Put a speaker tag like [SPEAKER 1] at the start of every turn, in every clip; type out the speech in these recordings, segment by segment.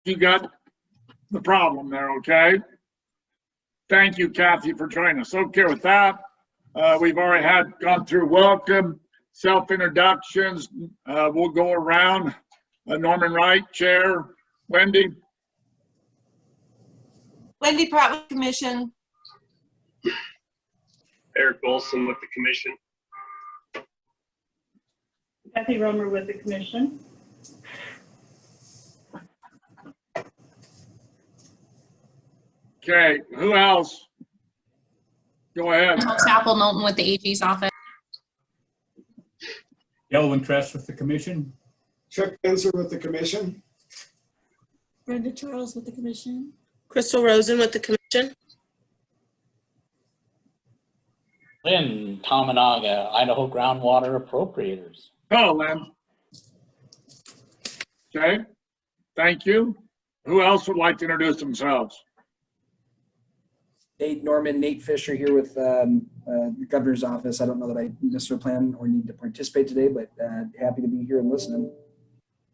[SPEAKER 1] you got the problem there, okay? Thank you, Kathy, for joining us. Okay, with that, we've already gone through welcome, self-introductions. We'll go around. Norman Wright, Chair. Wendy.
[SPEAKER 2] Wendy Pratt with Commission.
[SPEAKER 3] Eric Olson with the Commission.
[SPEAKER 4] Kathy Romer with the Commission.
[SPEAKER 1] Okay, who else? Go ahead.
[SPEAKER 5] Untitled Chapter Knowlton with the AG's office.
[SPEAKER 6] Elvin Tress with the Commission.
[SPEAKER 7] Chuck Spencer with the Commission.
[SPEAKER 8] Brenda Charles with the Commission.
[SPEAKER 2] Crystal Rosen with the Commission.
[SPEAKER 9] Lynn Tamanaga, Idaho Groundwater Appropriators.
[SPEAKER 1] Oh, Lynn. Okay, thank you. Who else would like to introduce themselves?
[SPEAKER 10] Nate Fisher here with the Governor's Office. I don't know that I necessarily plan or need to participate today, but happy to be here and listening.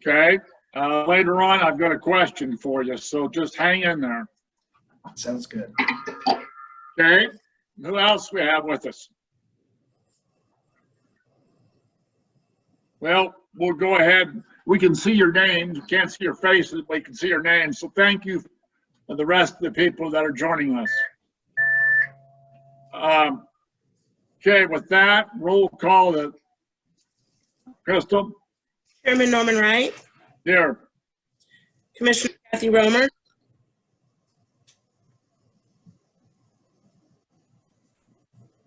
[SPEAKER 1] Okay, later on I've got a question for you, so just hang in there.
[SPEAKER 10] Sounds good.
[SPEAKER 1] Okay, who else we have with us? Well, we'll go ahead. We can see your names. We can't see your faces, but we can see your names. So thank you for the rest of the people that are joining us. Okay, with that, roll call. Crystal?
[SPEAKER 2] Chairman Norman Wright.
[SPEAKER 1] Here.
[SPEAKER 2] Commissioner Kathy Romer.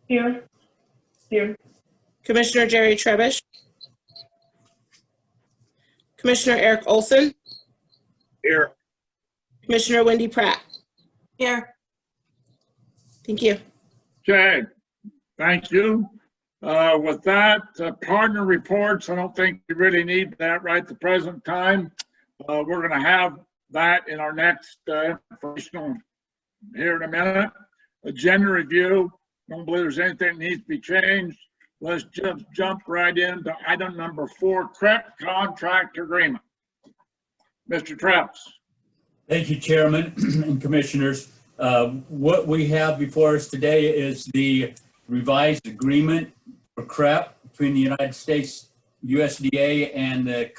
[SPEAKER 4] Here. Here.
[SPEAKER 2] Commissioner Jerry Trebish. Commissioner Eric Olson.
[SPEAKER 3] Here.
[SPEAKER 2] Commissioner Wendy Pratt.
[SPEAKER 8] Here.
[SPEAKER 2] Thank you.
[SPEAKER 1] Okay, thank you. With that, partner reports, I don't think we really need that right at the present time. We're going to have that in our next informational here in a minute. Agenda review, don't believe there's anything that needs to be changed. Let's just jump right into item number 4, CREP contract agreement. Mr. Traps.
[SPEAKER 6] Thank you, Chairman and Commissioners. What we have before us today is the revised agreement for CREP between the United States USDA and the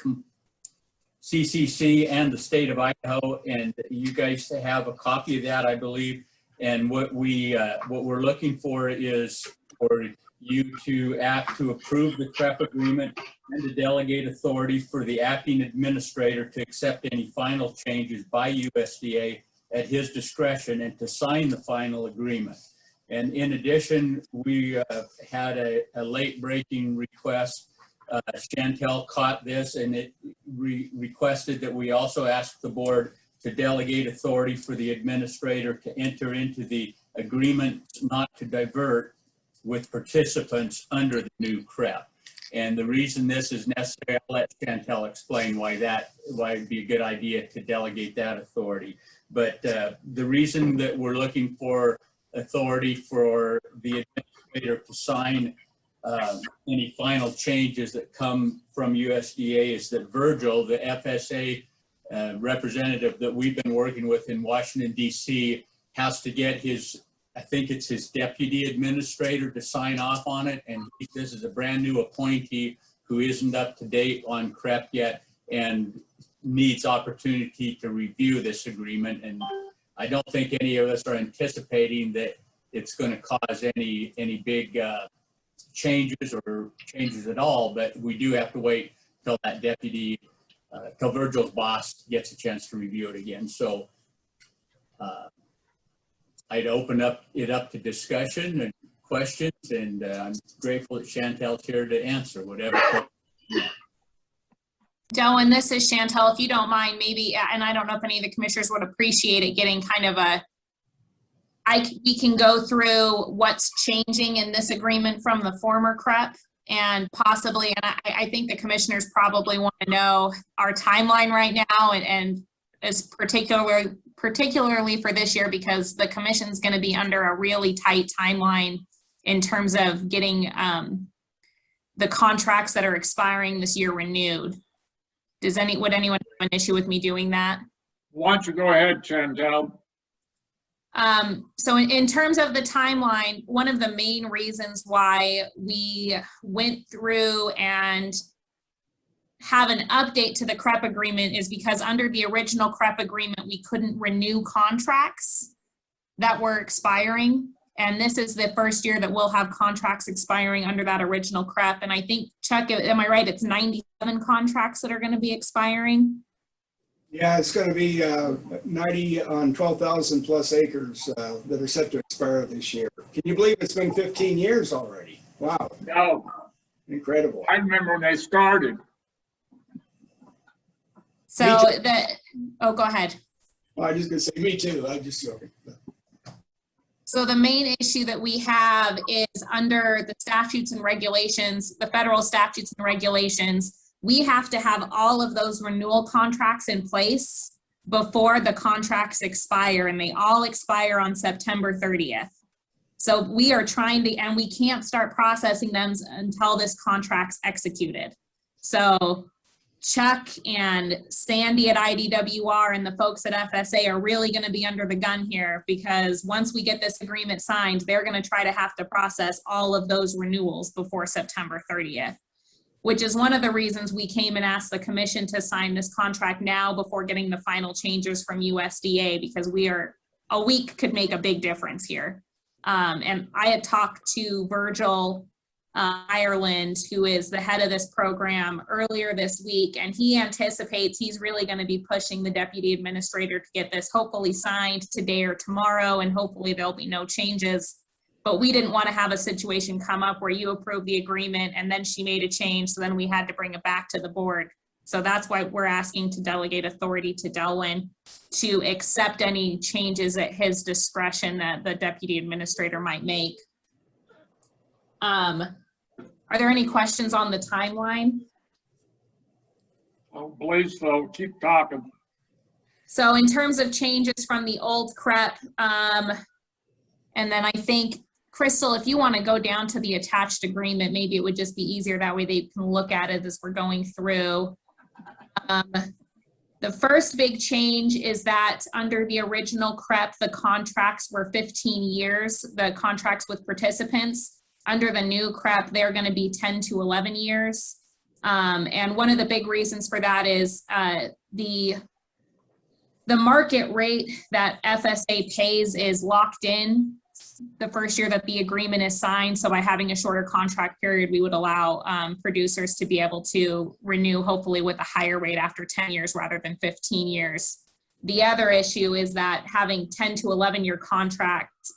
[SPEAKER 6] CCC and the state of Idaho, and you guys have a copy of that, I believe. And what we're looking for is for you to act to approve the CREP agreement and to delegate authority for the acting administrator to accept any final changes by USDA at his discretion and to sign the final agreement. And in addition, we had a late breaking request. Chantel caught this, and it requested that we also ask the board to delegate authority for the administrator to enter into the agreement not to divert with participants under the new CREP. And the reason this is necessary, I'll let Chantel explain why it'd be a good idea to delegate that authority. But the reason that we're looking for authority for the administrator to sign any final changes that come from USDA is that Virgil, the FSA representative that we've been working with in Washington, D.C., has to get his, I think it's his deputy administrator to sign off on it. And this is a brand new appointee who isn't up to date on CREP yet and needs opportunity to review this agreement. And I don't think any of us are anticipating that it's going to cause any big changes or changes at all, but we do have to wait till that deputy, till Virgil's boss gets a chance to review it again. So I'd open it up to discussion and questions, and I'm grateful that Chantel's here to answer whatever.
[SPEAKER 5] Joe, and this is Chantel, if you don't mind, maybe, and I don't know if any of the commissioners would appreciate it, getting kind of we can go through what's changing in this agreement from the former CREP, and possibly, and I think the commissioners probably want to know our timeline right now, and as particularly for this year, because the commission's going to be under a really tight timeline in terms of getting the contracts that are expiring this year renewed. Would anyone have an issue with me doing that?
[SPEAKER 1] Why don't you go ahead, Chantel?
[SPEAKER 5] So in terms of the timeline, one of the main reasons why we went through and have an update to the CREP agreement is because under the original CREP agreement, we couldn't renew contracts that were expiring. And this is the first year that we'll have contracts expiring under that original CREP. And I think, Chuck, am I right? It's 97 contracts that are going to be expiring.
[SPEAKER 7] Yeah, it's going to be 90 on 12,000 plus acres that are set to expire this year. Can you believe it's been 15 years already? Wow,
[SPEAKER 1] No,
[SPEAKER 7] incredible.
[SPEAKER 1] I remember when they started.
[SPEAKER 5] So
[SPEAKER 7] Me too.
[SPEAKER 5] oh, go ahead.
[SPEAKER 7] Well, I was just going to say, me too. I'm just joking.
[SPEAKER 5] So the main issue that we have is under the statutes and regulations, the federal statutes and regulations, we have to have all of those renewal contracts in place before the contracts expire, and they all expire on September 30th. So we are trying to, and we can't start processing them until this contract's executed. So Chuck and Sandy at IDWR and the folks at FSA are really going to be under the gun here, because once we get this agreement signed, they're going to try to have to process all of those renewals before September 30th, which is one of the reasons we came and asked the commission to sign this contract now before getting the final changes from USDA, because a week could make a big difference here. And I had talked to Virgil Ireland, who is the head of this program, earlier this week, and he anticipates he's really going to be pushing the deputy administrator to get this hopefully signed today or tomorrow, and hopefully there'll be no changes. But we didn't want to have a situation come up where you approved the agreement and then she made a change, so then we had to bring it back to the board. So that's why we're asking to delegate authority to Delwyn to accept any changes at his discretion that the deputy administrator might make. Are there any questions on the timeline?
[SPEAKER 1] I don't believe so. Keep talking.
[SPEAKER 5] So in terms of changes from the old CREP, and then I think, Crystal, if you want to go down to the attached agreement, maybe it would just be easier. That way they can look at it as we're going through. The first big change is that under the original CREP, the contracts were 15 years, the contracts with participants. Under the new CREP, they're going to be 10 to 11 years. And one of the big reasons for that is the market rate that FSA pays is locked in the first year that the agreement is signed. So by having a shorter contract period, we would allow producers to be able to renew, hopefully with a higher rate after 10 years rather than 15 years. The other issue is that having 10 to 11-year contracts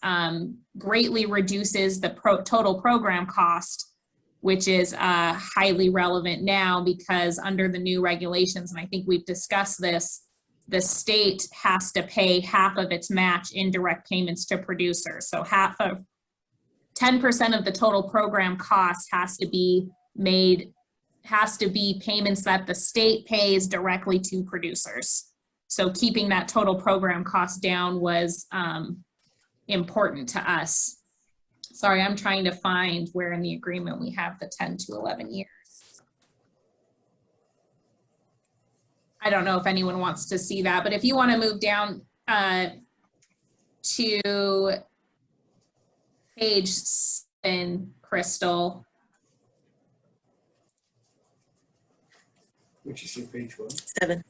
[SPEAKER 5] greatly reduces the total program cost, which is highly relevant now because under the new regulations, and I think we've discussed this, the state has to pay half of its match in direct payments to producers. So 10% of the total program cost has to be payments that the state pays directly to producers. So keeping that total program cost down was important to us. Sorry, I'm trying to find where in the agreement we have the 10 to 11 years. I don't know if anyone wants to see that, but if you want to move down to page 7, Crystal.
[SPEAKER 7] Which is page 1?
[SPEAKER 8] 7.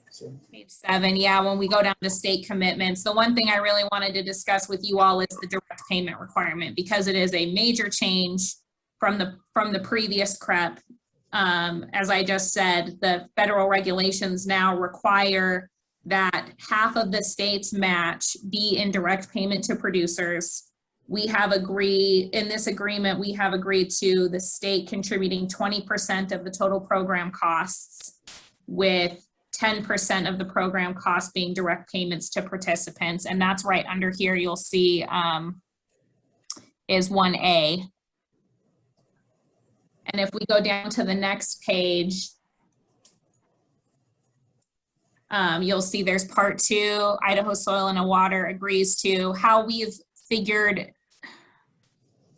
[SPEAKER 5] Page 7, yeah, when we go down to state commitments, the one thing I really wanted to discuss with you all is the direct payment requirement, because it is a major change from the previous CREP. As I just said, the federal regulations now require that half of the state's match be in direct payment to producers. We have agreed, in this agreement, we have agreed to the state contributing 20% of the total program costs, with 10% of the program costs being direct payments to participants. And that's right under here, you'll see is 1A. And if we go down to the next page, you'll see there's part 2, Idaho Soil and Water agrees to how we've figured.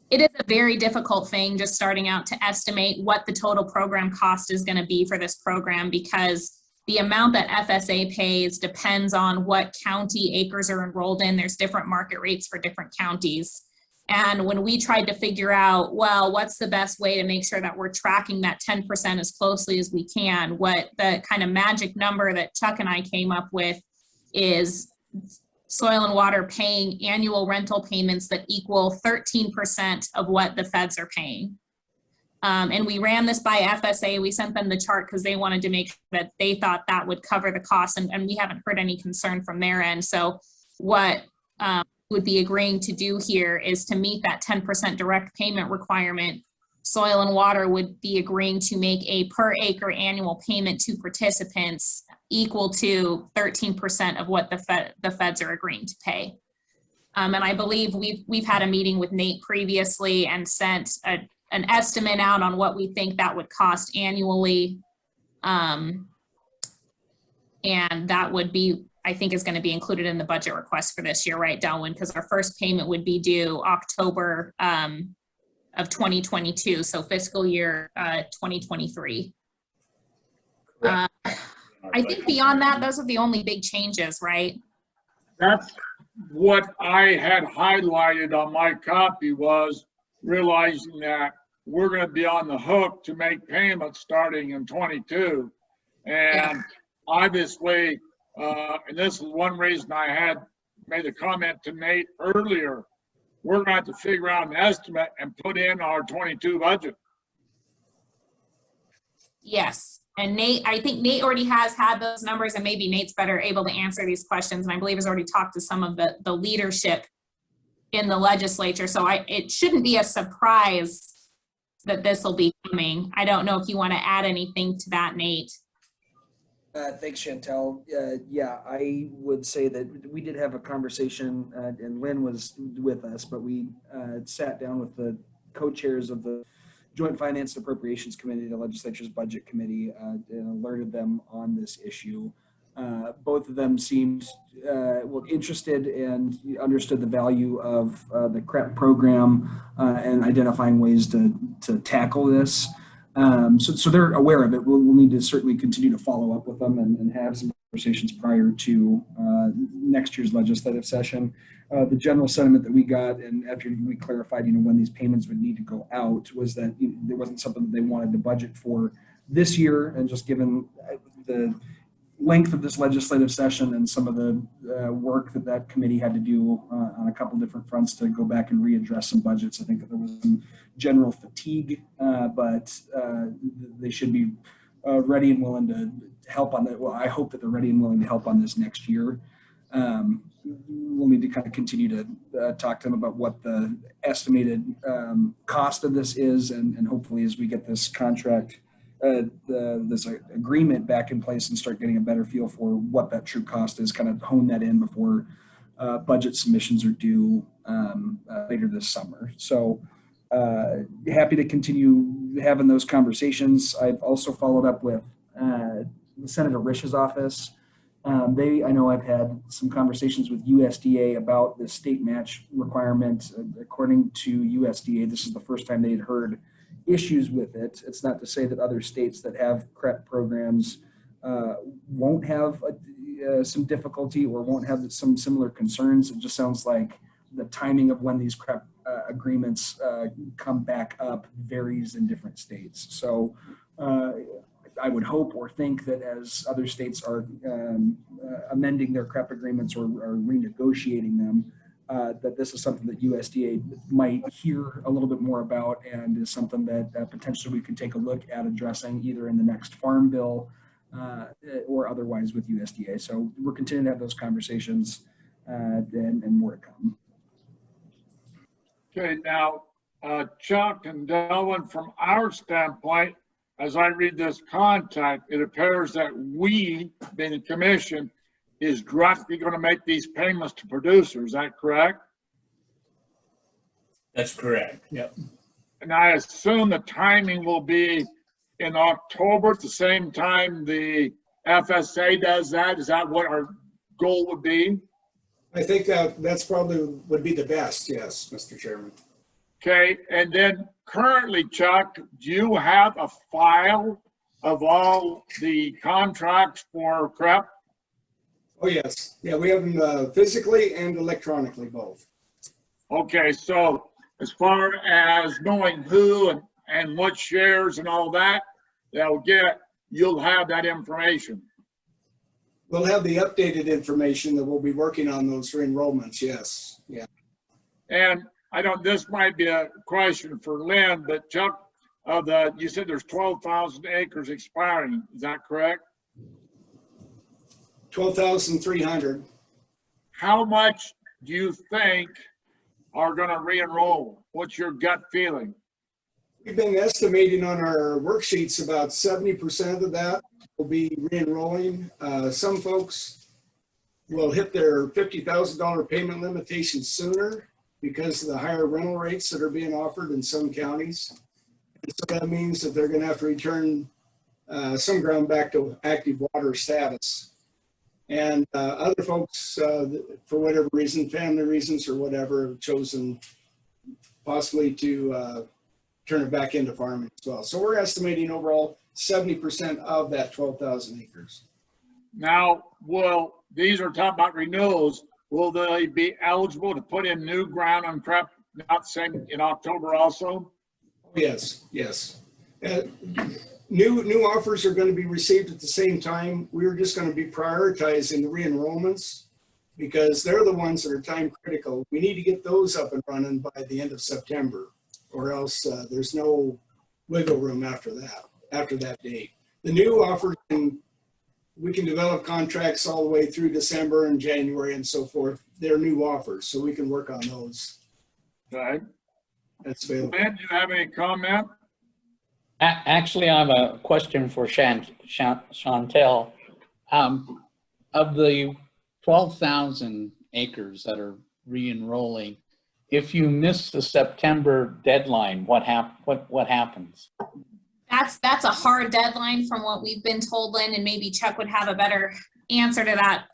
[SPEAKER 5] It is a very difficult thing just starting out to estimate what the total program cost is going to be for this program, because the amount that FSA pays depends on what county acres are enrolled in. There's different market rates for different counties. And when we tried to figure out, well, what's the best way to make sure that we're tracking that 10% as closely as we can, what the kind of magic number that Chuck and I came up with is Soil and Water paying annual rental payments that equal 13% of what the feds are paying. And we ran this by FSA. We sent them the chart because they wanted to make sure that they thought that would cover the cost, and we haven't heard any concern from their end. So what would be agreeing to do here is to meet that 10% direct payment requirement. Soil and Water would be agreeing to make a per acre annual payment to participants equal to 13% of what the feds are agreeing to pay. And I believe we've had a meeting with Nate previously and sent an estimate out on what we think that would cost annually. And that would be, I think, is going to be included in the budget request for this year, right, Delwyn? Because our first payment would be due October of 2022, so fiscal year 2023. I think beyond that, those are the only big changes, right?
[SPEAKER 1] That's what I had highlighted on my copy, was realizing that we're going to be on the hook to make payments starting in 22. And obviously, and this is one reason I had made a comment to Nate earlier, we're going to have to figure out an estimate and put in our 22 budget.
[SPEAKER 5] Yes. And Nate, I think Nate already has had those numbers, and maybe Nate's better able to answer these questions. And I believe has already talked to some of the leadership in the legislature. So it shouldn't be a surprise that this will be coming. I don't know if you want to add anything to that, Nate.
[SPEAKER 10] Thanks, Chantel. Yeah, I would say that we did have a conversation, and Lynn was with us, but we sat down with the co-chairs of the Joint Finance and Appropriations Committee, the legislature's budget committee, and alerted them on this issue. Both of them seemed interested and understood the value of the CREP program and identifying ways to tackle this. So they're aware of it. We'll need to certainly continue to follow up with them and have some conversations prior to next year's legislative session. The general sentiment that we got, and after we clarified, when these payments would need to go out, was that there wasn't something that they wanted to budget for this year, and just given the length of this legislative session and some of the work that committee had to do on a couple different fronts to go back and readdress some budgets. I think that there was some general fatigue, but they should be ready and willing to help on that. Well, I hope that they're ready and willing to help on this next year. We'll need to kind of continue to talk to them about what the estimated cost of this is, and hopefully as we get this contract, this agreement back in place and start getting a better feel for what that true cost is, kind of hone that in before budget submissions are due later this summer. So happy to continue having those conversations. I've also followed up with Senator Risch's office. I know I've had some conversations with USDA about the state match requirement. According to USDA, this is the first time they had heard issues with it. It's not to say that other states that have CREP programs won't have some difficulty or won't have some similar concerns. It just sounds like the timing of when these CREP agreements come back up varies in different states. So I would hope or think that as other states are amending their CREP agreements or renegotiating them, that this is something that USDA might hear a little bit more about, and is something that potentially we could take a look at addressing either in the next farm bill or otherwise with USDA. So we're continuing to have those conversations and more to come.
[SPEAKER 1] Okay, now, Chuck and Delwyn, from our standpoint, as I read this contract, it appears that we, being the commission, is directly going to make these payments to producers. Is that correct?
[SPEAKER 6] That's correct. Yep.
[SPEAKER 1] And I assume the timing will be in October at the same time the FSA does that. Is that what our goal would be?
[SPEAKER 7] I think that's probably would be the best. Yes, Mr. Chairman.
[SPEAKER 1] Okay, and then currently, Chuck, do you have a file of all the contracts for CREP?
[SPEAKER 7] Oh, yes. Yeah, we have them physically and electronically both.
[SPEAKER 1] Okay, so as far as knowing who and what shares and all that, they'll get, you'll have that information.
[SPEAKER 7] We'll have the updated information that we'll be working on those re-enrollments, yes. Yeah.
[SPEAKER 1] And I don't, this might be a question for Lynn, but Chuck, you said there's 12,000 acres expiring, is that correct?
[SPEAKER 7] 12,300.
[SPEAKER 1] How much do you think are gonna re-enroll? What's your gut feeling?
[SPEAKER 7] We've been estimating on our worksheets about 70% of that will be re-enrolling. Some folks will hit their $50,000 payment limitation sooner because of the higher rental rates that are being offered in some counties. And so that means that they're going to have to return some ground back to active water status. And other folks, for whatever reason, family reasons or whatever, have chosen possibly to turn it back into farming as well. So we're estimating overall 70% of that 12,000 acres.
[SPEAKER 1] Now, these are talking about renewals, will they be eligible to put in new ground on CREP, not saying in October also?
[SPEAKER 7] Yes, yes. New offers are going to be received at the same time. We're just going to be prioritizing the re-enrollments because they're the ones that are time critical. We need to get those up and running by the end of September, or else there's no wiggle room after that date. The new offers, we can develop contracts all the way through December and January and so forth. They're new offers, so we can work on those.
[SPEAKER 1] Okay.
[SPEAKER 7] That's available.
[SPEAKER 1] Ben, do you have any comment?
[SPEAKER 9] Actually, I have a question for Chantel. Of the 12,000 acres that are re-enrolling, if you miss the September deadline, what happens?
[SPEAKER 5] That's a hard deadline from what we've been told, Lynn, and maybe Chuck would have a better answer to that.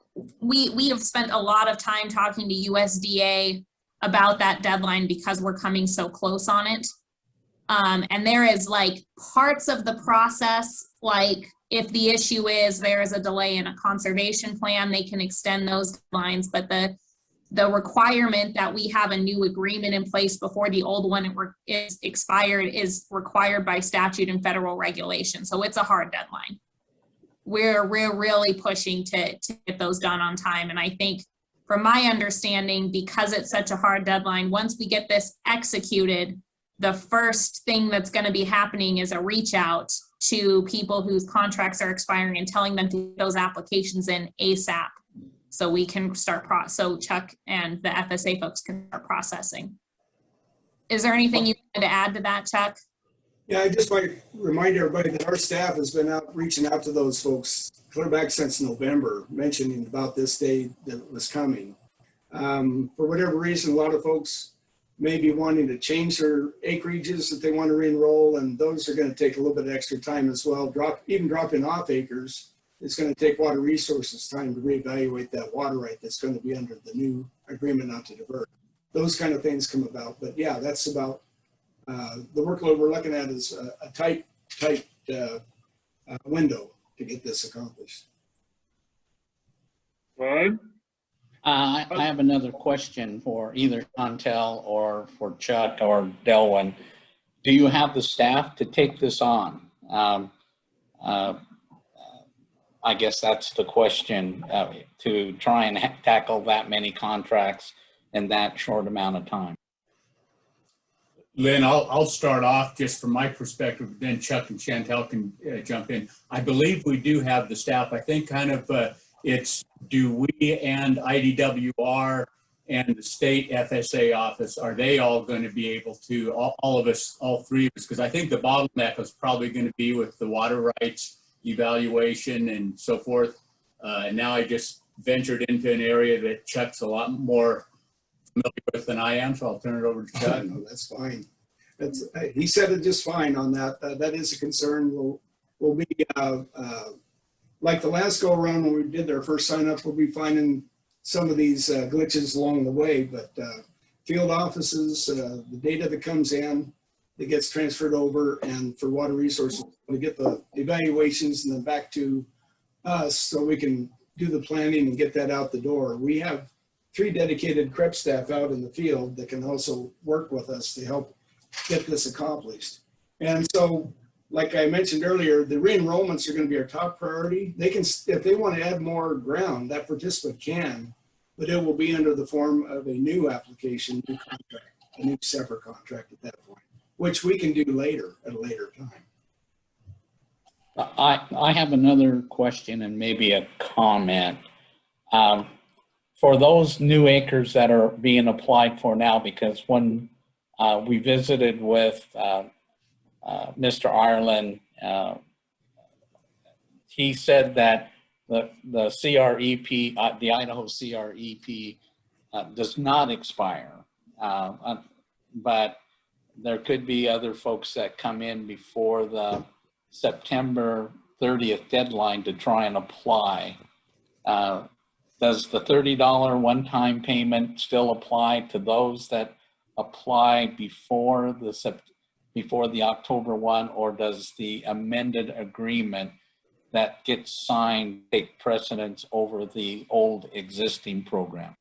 [SPEAKER 5] We have spent a lot of time talking to USDA about that deadline because we're coming so close on it. And there is like parts of the process, like if the issue is there is a delay in a conservation plan, they can extend those deadlines, but the requirement that we have a new agreement in place before the old one is expired is required by statute and federal regulation. So it's a hard deadline. We're really pushing to get those done on time. And I think from my understanding, because it's such a hard deadline, once we get this executed, the first thing that's going to be happening is a reach out to people whose contracts are expiring and telling them to get those applications in ASAP. So we can start, so Chuck and the FSA folks can start processing. Is there anything you wanted to add to that, Chuck?
[SPEAKER 7] Yeah, I just might remind everybody that our staff has been out reaching out to those folks clear back since November, mentioning about this day that was coming. For whatever reason, a lot of folks may be wanting to change their acreages that they want to re-enroll, and those are going to take a little bit of extra time as well. Even dropping off acres, it's going to take water resources time to reevaluate that water right that's going to be under the new agreement not to divert. Those kind of things come about. But yeah, that's about the workload we're looking at is a tight window to get this accomplished.
[SPEAKER 1] Right.
[SPEAKER 9] I have another question for either Chantel or for Chuck or Delwyn. Do you have the staff to take this on? I guess that's the question, to try and tackle that many contracts in that short amount of time.
[SPEAKER 6] Lynn, I'll start off just from my perspective, then Chuck and Chantel can jump in. I believe we do have the staff. I think kind of it's do we and IDWR and the state FSA office, are they all going to be able to, all of us, all three of us, because I think the bottleneck is probably going to be with the water rights evaluation and so forth. And now I just ventured into an area that Chuck's a lot more familiar with than I am, so I'll turn it over to Chuck.
[SPEAKER 7] No, that's fine. He said it just fine on that. That is a concern. We'll be like the last go around when we did our first sign up, we'll be finding some of these glitches along the way, but field offices, the data that comes in, that gets transferred over, and for water resources to get the evaluations and then back to us so we can do the planning and get that out the door. We have 3 dedicated CREP staff out in the field that can also work with us to help get this accomplished. And so, like I mentioned earlier, the re-enrollments are going to be our top priority. They can, if they want to add more ground, that participant can, but it will be under the form of a new application, new contract, a new separate contract at that point, which we can do later at a later time.
[SPEAKER 9] I have another question and maybe a comment. For those new acres that are being applied for now, because when we visited with Mr. Ireland, he said that the CREP, the Idaho CREP does not expire, but there could be other folks that come in before the September 30th deadline to try and apply. Does the $30 one-time payment still apply to those that apply before the October 1, or does the amended agreement that gets signed take precedence over the old existing program?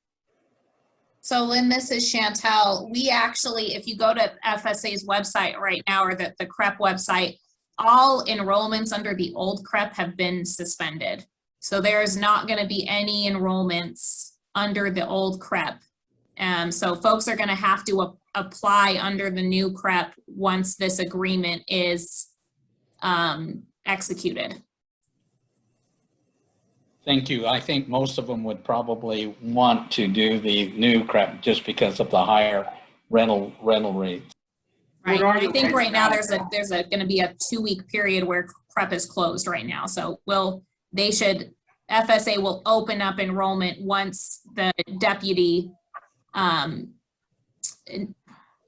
[SPEAKER 5] So Lynn, this is Chantel. We actually, if you go to FSA's website right now, or the CREP website, all enrollments under the old CREP have been suspended. So there's not going to be any enrollments under the old CREP. So folks are going to have to apply under the new CREP once this agreement is executed.
[SPEAKER 9] Thank you. I think most of them would probably want to do the new CREP just because of the higher rental rates.
[SPEAKER 5] Right. I think right now there's going to be a 2-week period where CREP is closed right now. So FSA will open up enrollment once the deputy, once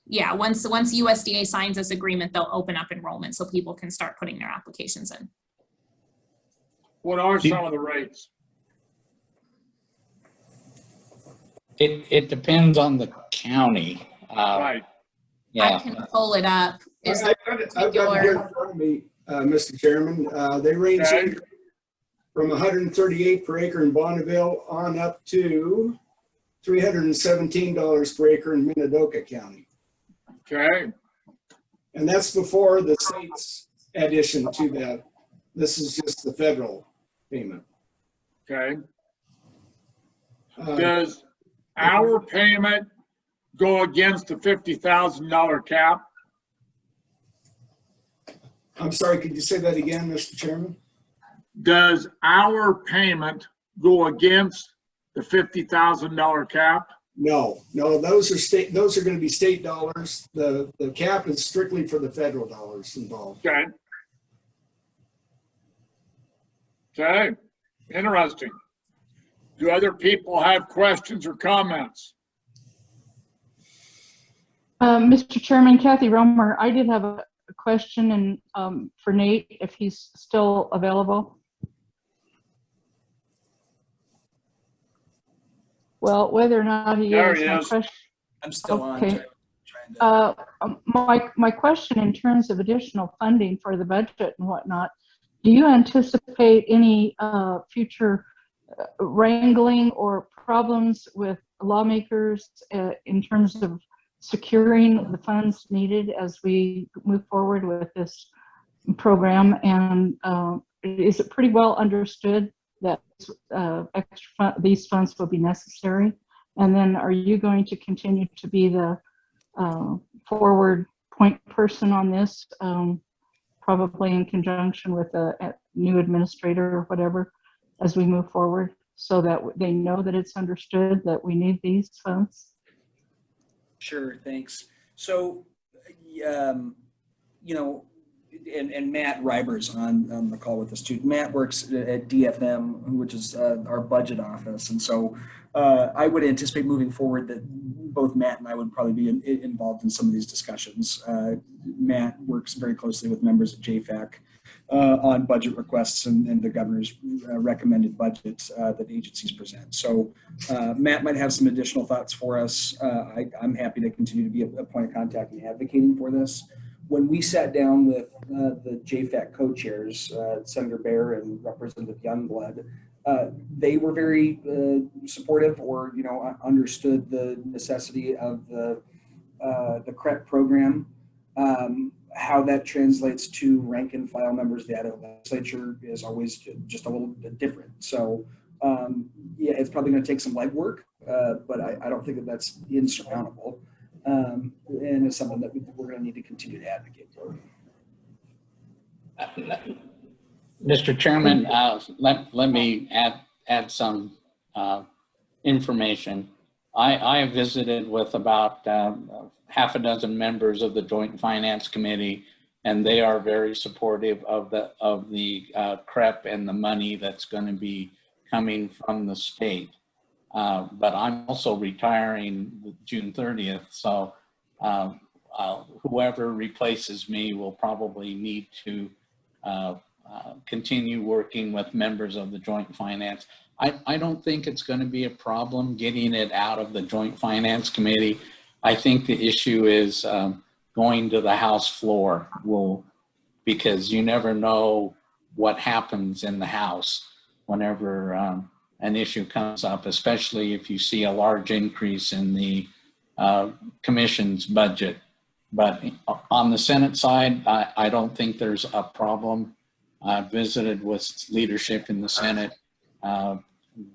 [SPEAKER 5] USDA signs this agreement, they'll open up enrollment so people can start putting their applications in.
[SPEAKER 1] What are some of the rates?
[SPEAKER 9] It depends on the county.
[SPEAKER 1] Right.
[SPEAKER 9] Yeah.
[SPEAKER 5] I can pull it up.
[SPEAKER 7] I've got it here in front of me, Mr. Chairman. They range from 138 per acre in Bonneville on up to $317 per acre in Minidoka County.
[SPEAKER 1] Okay.
[SPEAKER 7] And that's before the state's addition to that. This is just the federal payment.
[SPEAKER 1] Okay. Does our payment go against the $50,000 cap?
[SPEAKER 7] I'm sorry, could you say that again, Mr. Chairman?
[SPEAKER 1] Does our payment go against the $50,000 cap?
[SPEAKER 7] No, those are going to be state dollars. The cap is strictly for the federal dollars involved.
[SPEAKER 1] Okay. Okay, interesting. Do other people have questions or comments?
[SPEAKER 11] Mr. Chairman, Kathy Romer, I did have a question and for Nate, if he's still available. Well, whether or not he
[SPEAKER 1] There
[SPEAKER 11] is,
[SPEAKER 1] he
[SPEAKER 11] my
[SPEAKER 1] is.
[SPEAKER 11] question.
[SPEAKER 10] I'm still
[SPEAKER 11] Okay.
[SPEAKER 10] on.
[SPEAKER 11] My question in terms of additional funding for the budget and whatnot, do you anticipate any future wrangling or problems with lawmakers in terms of securing the funds needed as we move forward with this program? And is it pretty well understood that these funds will be necessary? And then are you going to continue to be the forward point person on this, probably in conjunction with a new administrator or whatever, as we move forward, so that they know that it's understood that we need these funds?
[SPEAKER 10] Sure, thanks. So, and Matt Reiber's on the call with us too. Matt works at DFM, which is our budget office. And so I would anticipate moving forward that both Matt and I would probably be involved in some of these discussions. Matt works very closely with members of JFAC on budget requests and the governor's recommended budgets that agencies present. So Matt might have some additional thoughts for us. I'm happy to continue to be a point of contact and advocating for this. when we sat down with the JFAC co-chairs, Senator Bear and Representative Youngblood, they were very supportive, or understood the necessity of the CREP program. How that translates to rank and file members of the Idaho legislature is always just a little bit different. So yeah, it's probably going to take some legwork, but I don't think that that's insurmountable. And it's something that we're going to need to continue to advocate for.
[SPEAKER 9] Mr. Chairman, let me add some information. I visited with about half a dozen members of the Joint Finance Committee, and they are very supportive of the CREP and the money that's going to be coming from the state. But I'm also retiring June 30th, so whoever replaces me will probably need to continue working with members of the Joint Finance. I don't think it's going to be a problem getting it out of the Joint Finance Committee. I think the issue is going to the House floor, because you never know what happens in the House whenever an issue comes up, especially if you see a large increase in the commission's budget. But on the Senate side, I don't think there's a problem. I visited with leadership in the Senate.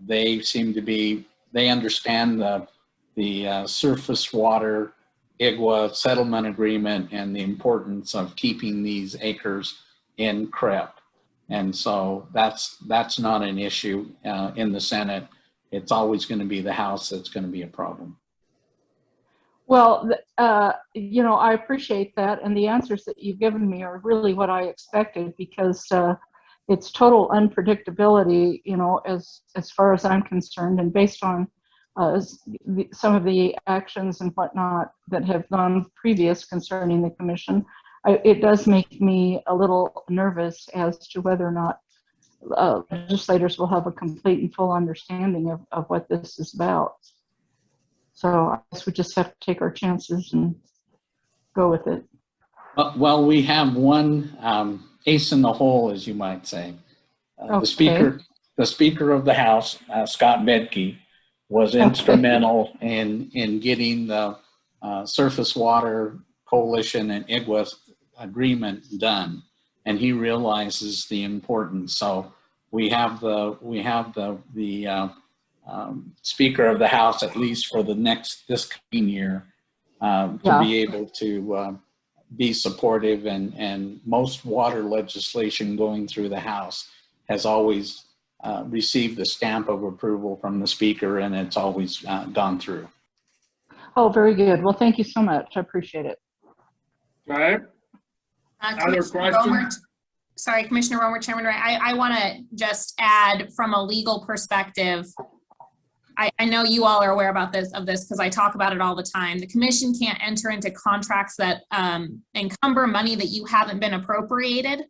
[SPEAKER 9] They seem to be, they understand the surface water IGWA settlement agreement and the importance of keeping these acres in CREP. And so that's not an issue in the Senate. It's always going to be the House that's going to be a problem.
[SPEAKER 11] Well, I appreciate that, and the answers that you've given me are really what I expected, because it's total unpredictability, as far as I'm concerned, and based on some of the actions and whatnot that have gone previous concerning the commission, it does make me a little nervous as to whether or not legislators will have a complete and full understanding of what this is about. So I guess we just have to take our chances and go with it.
[SPEAKER 9] Well, we have one ace in the hole, as you might say.
[SPEAKER 11] Okay.
[SPEAKER 9] The Speaker of the House, Scott Bedke, was instrumental in getting the Surface Water Coalition and IGWA agreement done, and he realizes the importance. So we have the Speaker of the House, at least for this coming year, to be able to be supportive, and most water legislation going through the House has always received the stamp of approval from the Speaker, and it's always gone through.
[SPEAKER 11] Oh, very good. Well, thank you so much. I appreciate it.
[SPEAKER 1] Okay. Other questions?
[SPEAKER 5] Sorry, Commissioner Romer, Chairman Wright, I want to just add from a legal perspective. I know you all are aware of this because I talk about it all the time. The commission can't enter into contracts that encumber money that you haven't been appropriated.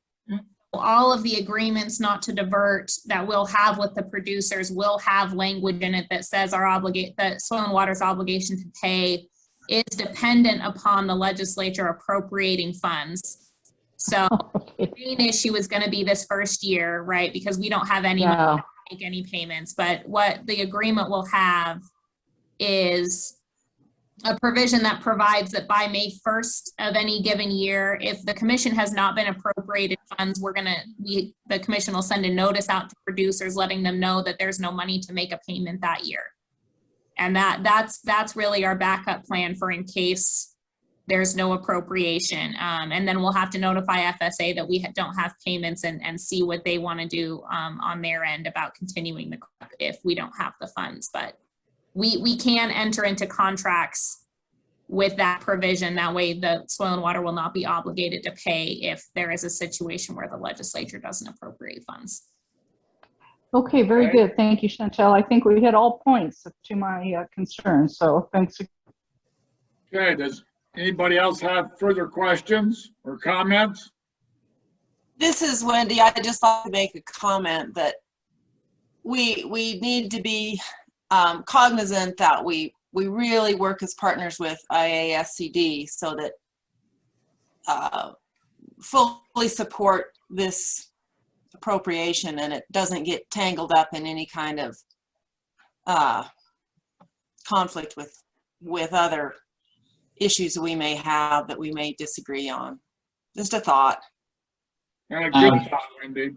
[SPEAKER 5] All of the agreements not to divert that we'll have with the producers will have language in it that says that Soil and Water's obligation to pay is dependent upon the legislature appropriating funds. So the main issue is going to be this first year, right? Because we don't have any money to make any payments. But what the agreement will have is a provision that provides that by May 1st of any given year, if the commission has not been appropriated funds, the commission will send a notice out to producers letting them know that there's no money to make a payment that year. And that's really our backup plan for in case there's no appropriation. And then we'll have to notify FSA that we don't have payments and see what they want to do on their end about continuing the CREP if we don't have the funds. But we can enter into contracts with that provision. That way the Soil and Water will not be obligated to pay if there is a situation where the legislature doesn't appropriate funds.
[SPEAKER 11] Okay, very good. Thank you, Chantel. I think we hit all points to my concerns, so thanks.
[SPEAKER 1] Okay, does anybody else have further questions or comments?
[SPEAKER 12] This is Wendy. I'd just like to make a comment that we need to be cognizant that we really work as partners with IASCD so that fully support this appropriation and it doesn't get tangled up in any kind of conflict with other issues that we may have that we may disagree on. Just a thought.
[SPEAKER 1] And a good thought, Wendy.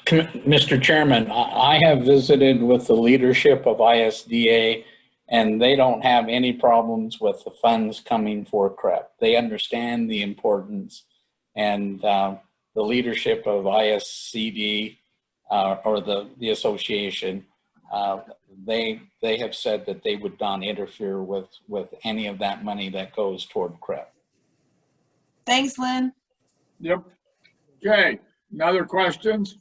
[SPEAKER 9] Mr. Chairman, I have visited with the leadership of ISDA, and they don't have any problems with the funds coming for CREP. They understand the importance, and the leadership of ISCD or the association, they have said that they would not interfere with any of that money that goes toward CREP.
[SPEAKER 12] Thanks, Lynn.
[SPEAKER 1] Yep. Okay, other questions?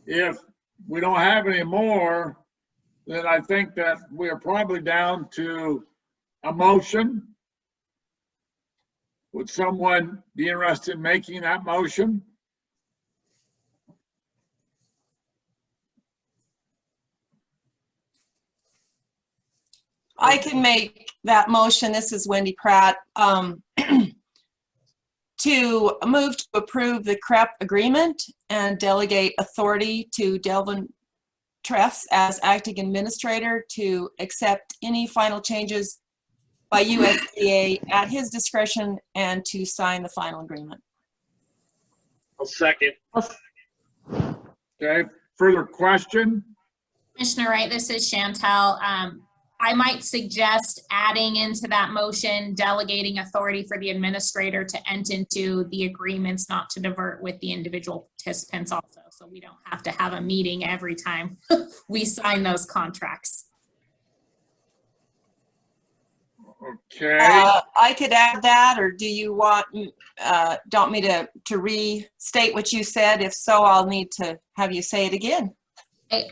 [SPEAKER 1] If we don't have any more, then I think that we are probably down to a motion. Would someone be interested in making that motion?
[SPEAKER 12] I can make that motion. This is Wendy Pratt. To move to approve the CREP agreement and delegate authority to Delvin Treffs as acting administrator to accept any final changes by USDA at his discretion and to sign the final agreement.
[SPEAKER 3] I'll second.
[SPEAKER 1] Okay, further question?
[SPEAKER 5] Commissioner Wright, this is Chantel. I might suggest adding into that motion, delegating authority for the administrator to enter into the agreements not to divert with the individual participants also. So we don't have to have a meeting every time we sign those contracts.
[SPEAKER 1] Okay.
[SPEAKER 12] I could add that, or do you want me to restate what you said? If so, I'll need to have you say it again.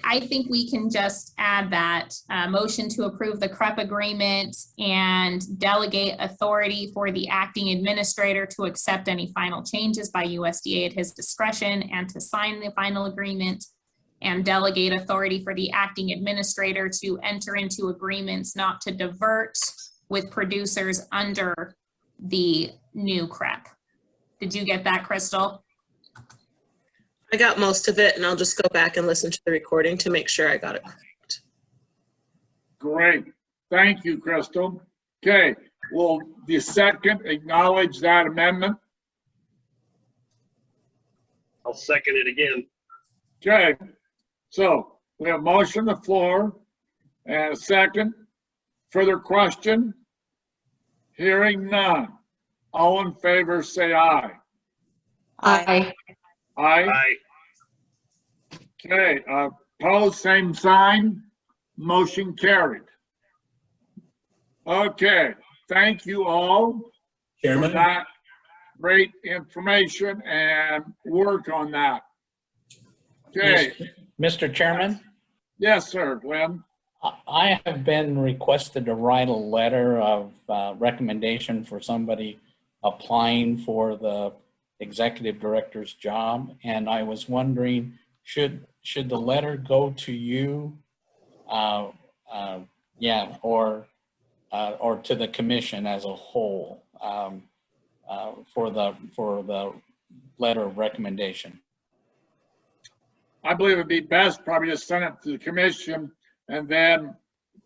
[SPEAKER 5] I think we can just add that motion to approve the CREP agreement and delegate authority for the acting administrator to accept any final changes by USDA at his discretion and to sign the final agreement, and delegate authority for the acting administrator to enter into agreements not to divert with producers under the new CREP. Did you get that, Crystal?
[SPEAKER 2] I got most of it, and I'll just go back and listen to the recording to make sure I got it correct.
[SPEAKER 1] Great. Thank you, Crystal. Okay, will the second acknowledge that amendment?
[SPEAKER 3] I'll second it again.
[SPEAKER 1] Okay, so we have a motion on the floor and a second. Further question? Hearing none. All in favor, say aye.
[SPEAKER 11] Aye.
[SPEAKER 1] Aye.
[SPEAKER 3] Aye.
[SPEAKER 1] Okay, opposed, same sign. Motion carried. Okay, thank you all for
[SPEAKER 6] Chairman,
[SPEAKER 1] that great information and work on that. Okay,
[SPEAKER 9] Mr. Chairman,
[SPEAKER 1] yes, sir, Glenn.
[SPEAKER 9] I have been requested to write a letter of recommendation for somebody applying for the executive director's job, and I was wondering, should the letter go to you, or to the commission as a whole for the letter of recommendation?
[SPEAKER 1] I believe it'd be best probably to send it to the commission, and then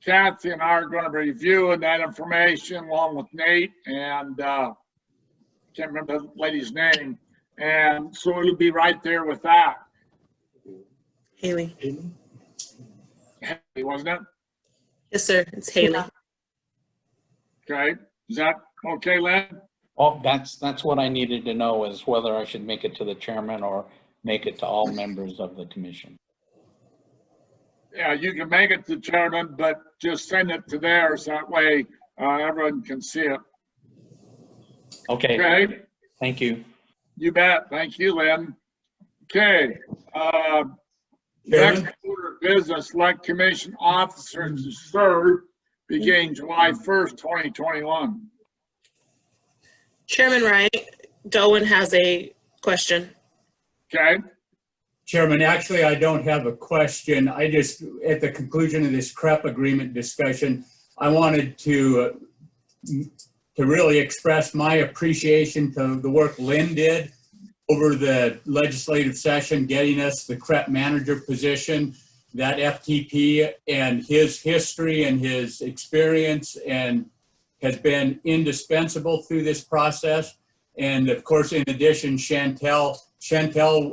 [SPEAKER 1] Kathy and I are going to be reviewing that information along with Nate and can't remember the lady's name, and so it'll be right there with that.
[SPEAKER 2] Haley.
[SPEAKER 1] Haley, wasn't it?
[SPEAKER 2] Yes, sir. It's Haley.
[SPEAKER 1] Okay, is that okay, Lynn?
[SPEAKER 9] Oh, that's what I needed to know, is whether I should make it to the chairman or make it to all members of the commission.
[SPEAKER 1] Yeah, you can make it to chairman, but just send it to theirs. That way everyone can see it.
[SPEAKER 9] Okay,
[SPEAKER 1] Okay,
[SPEAKER 9] thank you.
[SPEAKER 1] you bet. Thank you, Lynn. Okay.
[SPEAKER 6] Chairman?
[SPEAKER 1] Next order of business, elect commission officers to serve beginning July 1st, 2021.
[SPEAKER 2] Chairman Wright, Goen has a question.
[SPEAKER 1] Okay,
[SPEAKER 6] Chairman, actually, I don't have a question. I just, at the conclusion of this CREP agreement discussion, I wanted to really express my appreciation to the work Lynn did over the legislative session, getting us the CREP manager position, that FTP and his history and his experience and has been indispensable through this process. And of course, in addition, Chantel,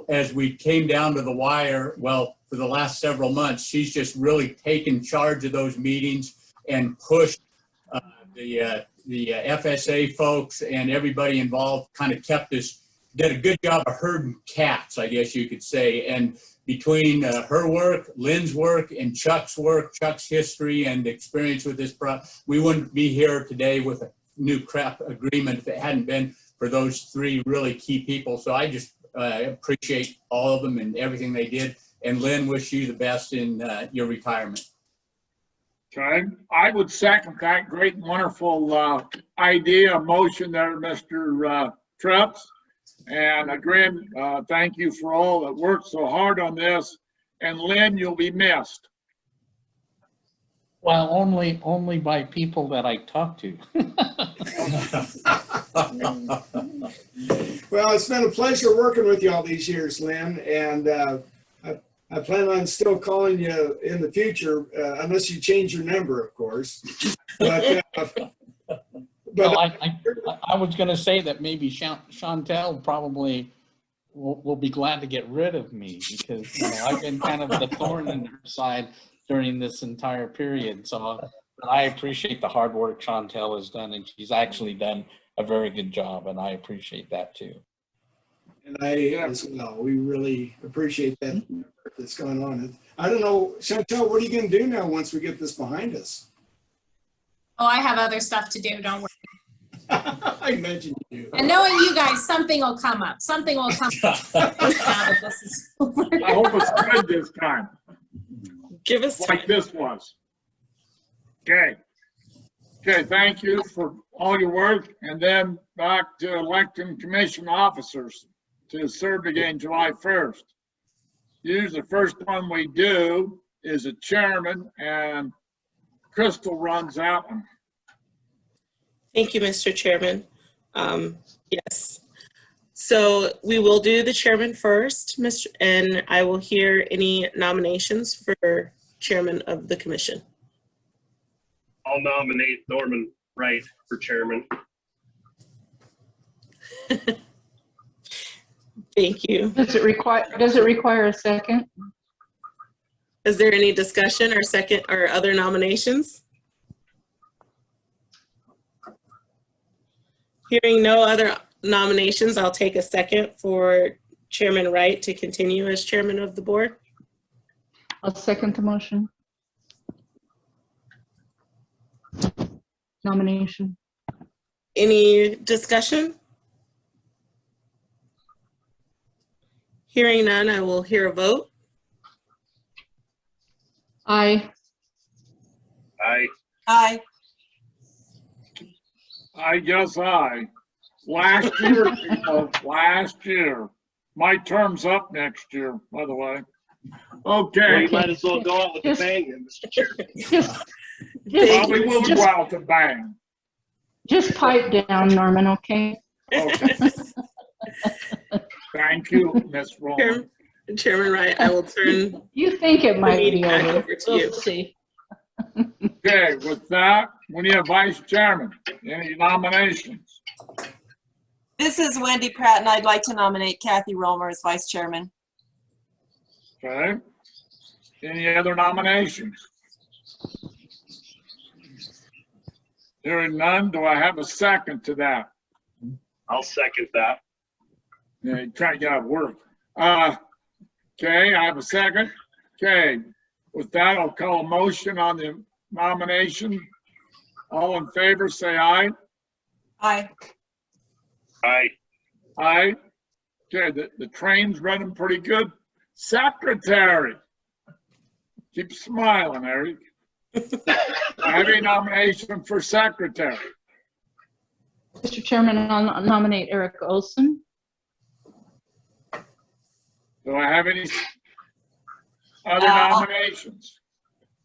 [SPEAKER 6] as we came down to the wire, well, for the last several months, she's just really taken charge of those meetings and pushed the FSA folks and everybody involved, kind of kept us, did a good job of herding cats, I guess you could say. And between her work, Lynn's work, and Chuck's work, Chuck's history and experience with this, we wouldn't be here today with a new CREP agreement if it hadn't been for those three really key people. So I just appreciate all of them and everything they did. And Lynn, wish you the best in your retirement.
[SPEAKER 1] Okay, I would second that great and wonderful idea, motion there, Mr. Treps. And again, thank you for all that worked so hard on this. And Lynn, you'll be missed.
[SPEAKER 9] Well, only by people that I talk to.
[SPEAKER 7] Well, it's been a pleasure working with you all these years, Lynn, and I plan on still calling you in the future, unless you change your number, of course. But
[SPEAKER 9] Well, I was going to say that maybe Chantel probably will be glad to get rid of me, because I've been kind of the thorn in her side during this entire period. So I appreciate the hard work Chantel has done, and she's actually done a very good job, and I appreciate that too.
[SPEAKER 7] And I as well. We really appreciate that work that's going on. I don't know, Chantel, what are you going to do now once we get this behind us?
[SPEAKER 5] Oh, I have other stuff to do, don't worry.
[SPEAKER 7] I imagine you do.
[SPEAKER 5] And knowing you guys, something will come up. Something will come up now that this is over.
[SPEAKER 1] I hope it's good this time,
[SPEAKER 2] Give us
[SPEAKER 1] like this was. Okay. Okay, thank you for all your work. And then back to electing commission officers to serve again July 1st. Usually the first one we do is a chairman, and Crystal runs that one.
[SPEAKER 2] Thank you, Mr. Chairman. Yes. So we will do the chairman first, and I will hear any nominations for chairman of the commission.
[SPEAKER 3] I'll nominate Norman Wright for chairman.
[SPEAKER 2] Thank you.
[SPEAKER 11] Does it require a second?
[SPEAKER 2] Is there any discussion or second or other nominations? Hearing no other nominations, I'll take a second for Chairman Wright to continue as chairman of the board.
[SPEAKER 11] I'll second the motion. Nomination.
[SPEAKER 2] Any discussion? Hearing none, I will hear a vote.
[SPEAKER 11] Aye.
[SPEAKER 3] Aye.
[SPEAKER 12] Aye.
[SPEAKER 1] I guess I. Last year, people, last year. My term's up next year, by the way.
[SPEAKER 3] Well,
[SPEAKER 1] Okay.
[SPEAKER 3] you might as well go out with a bang then, Mr. Chairman.
[SPEAKER 1] Probably will go out to bang.
[SPEAKER 11] Just pipe down, Norman, okay?
[SPEAKER 1] Okay. Thank you, Ms. Rowland.
[SPEAKER 2] Chairman Wright, I will turn
[SPEAKER 11] You think it might
[SPEAKER 2] meeting
[SPEAKER 11] be
[SPEAKER 2] back
[SPEAKER 11] over.
[SPEAKER 2] over to
[SPEAKER 11] We'll
[SPEAKER 2] you.
[SPEAKER 11] see.
[SPEAKER 1] Okay, with that, we need a vice chairman. Any nominations?
[SPEAKER 12] This is Wendy Pratt, and I'd like to nominate Kathy Romer as vice chairman.
[SPEAKER 1] Okay. Any other nominations? Hearing none, do I have a second to that?
[SPEAKER 3] I'll second that.
[SPEAKER 1] Yeah, you try to get out of work. Okay, I have a second. Okay, with that, I'll call a motion on the nomination. All in favor, say aye.
[SPEAKER 12] Aye.
[SPEAKER 3] Aye.
[SPEAKER 1] Aye. Okay, the train's running pretty good. Secretary. Keep smiling, Eric. I have a nomination for secretary.
[SPEAKER 11] Mr. Chairman, I'll nominate Eric Olson.
[SPEAKER 1] Do I have any other nominations?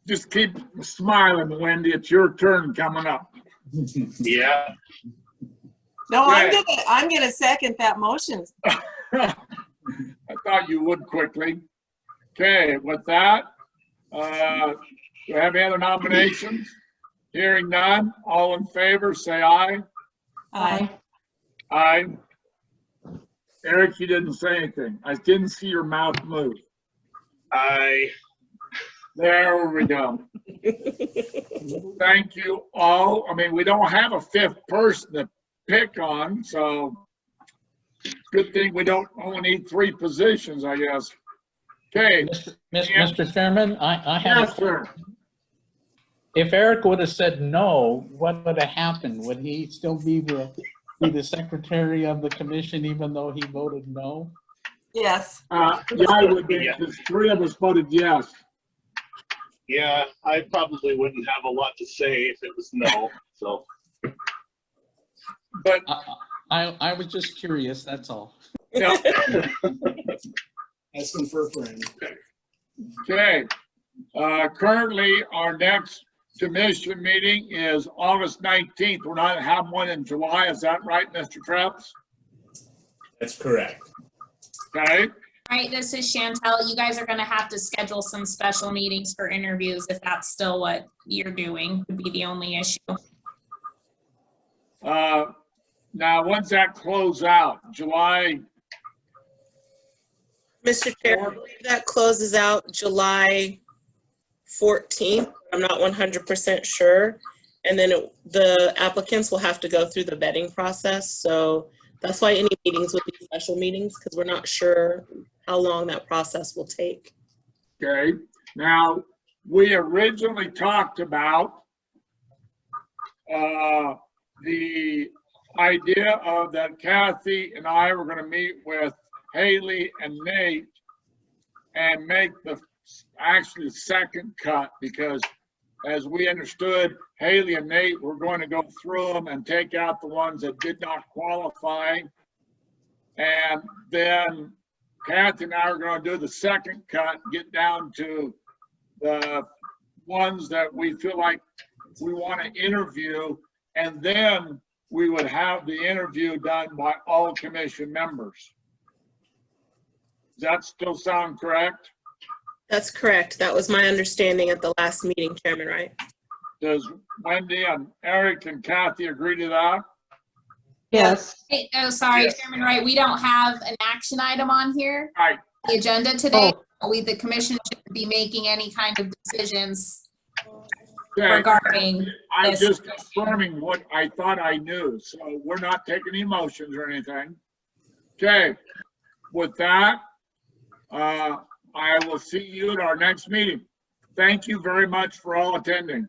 [SPEAKER 1] Just keep smiling, Wendy. It's your turn coming up.
[SPEAKER 3] Yeah.
[SPEAKER 12] No,
[SPEAKER 1] Okay.
[SPEAKER 12] I'm gonna second that motion.
[SPEAKER 1] I thought you would quickly. Okay, with that, do we have any other nominations? Hearing none, all in favor, say aye.
[SPEAKER 12] Aye.
[SPEAKER 1] Aye. Eric, you didn't say anything. I didn't see your mouth move.
[SPEAKER 3] Aye.
[SPEAKER 1] There we go. Thank you all. I mean, we don't have a fifth person to pick on, so good thing we don't only need 3 positions, I guess. Okay.
[SPEAKER 9] Mr. Chairman, I have,
[SPEAKER 1] Yes, sir.
[SPEAKER 9] if Eric would have said no, what would have happened? Would he still be the secretary of the commission even though he voted no?
[SPEAKER 12] Yes.
[SPEAKER 1] Yeah, I would be,
[SPEAKER 3] Yeah.
[SPEAKER 1] because 3 of us voted yes.
[SPEAKER 3] Yeah, I probably wouldn't have a lot to say if it was no, so.
[SPEAKER 1] But,
[SPEAKER 9] I was just curious, that's all.
[SPEAKER 1] yeah,
[SPEAKER 7] Asking for a friend.
[SPEAKER 1] okay. Currently, our next commission meeting is August 19th. We're not having one in July. Is that right, Mr. Traps?
[SPEAKER 6] That's correct.
[SPEAKER 1] Okay,
[SPEAKER 5] All right, this is Chantel. You guys are gonna have to schedule some special meetings for interviews if that's still what you're doing, would be the only issue.
[SPEAKER 1] now, when's that close out? July?
[SPEAKER 2] Mr. Chair, I believe that closes out July 14th. I'm not 100% sure. And then the applicants will have to go through the vetting process. So that's why any meetings would be special meetings, because we're not sure how long that process will take.
[SPEAKER 1] Okay, now, we originally talked about the idea of that Kathy and I were gonna meet with Haley and Nate and make the actually second cut, because as we understood, Haley and Nate were going to go through them and take out the ones that did not qualify. And then Kathy and I are going to do the second cut, get down to the ones that we feel like we want to interview, and then we would have the interview done by all commission members. Does that still sound correct?
[SPEAKER 2] That's correct. That was my understanding at the last meeting, Chairman Wright.
[SPEAKER 1] Does Wendy and Eric and Kathy agree to that?
[SPEAKER 11] Yes.
[SPEAKER 5] Hey, oh, sorry,
[SPEAKER 1] Yes.
[SPEAKER 5] Chairman Wright, we don't have an action item on here,
[SPEAKER 1] Right.
[SPEAKER 5] the agenda today. The commission shouldn't be making any kind of decisions
[SPEAKER 1] Okay.
[SPEAKER 5] regarding
[SPEAKER 1] I'm
[SPEAKER 5] this.
[SPEAKER 1] just confirming what I thought I knew, so we're not taking any motions or anything. Okay, with that, I will see you at our next meeting. Thank you very much for all attending.